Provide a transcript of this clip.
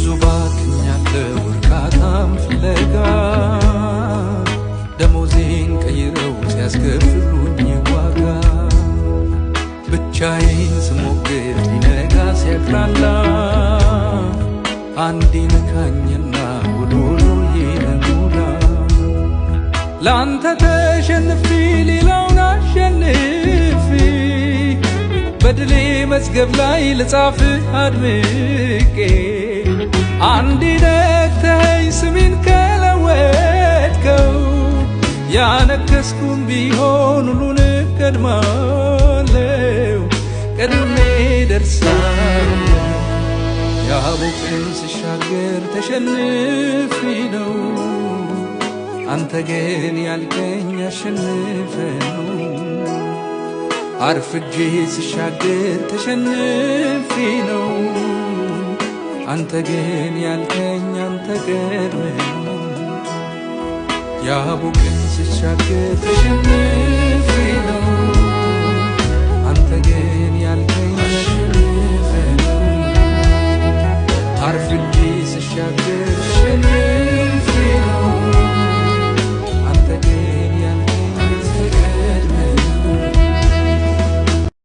ብዙ ባክኛለሁ እርካታም ፍለጋ ደሞዜን ቀይረው ሲያስከፍሉኝ ዋጋ ብቻዬን ስሞክር ሊነጋ ሲያቅራላ አንዴ ነካኝና ውሎሎ ይነሙላ ላንተ ተሸንፌ ሌላውን አሸንፌ በድሌ መዝገብ ላይ ልጻፍ አድምቄ አንዴ ነክተኸኝ ስሜን ከለወጥከው ያነከስኩም ቢሆን ሁሉን ቀድማለሁ ቀድሜ ደርሳለሁ ያቦቅን ስሻገር ተሸንፌ ነው አንተ ግን ያልከኝ አሸንፈ ነው አርፍጄ ስሻገር ተሸንፌ ነው አንተ ግን ያልከኝ አንተ ቀድመህ ነው ያቦቅን ስሻገር ተሸንፌ ነው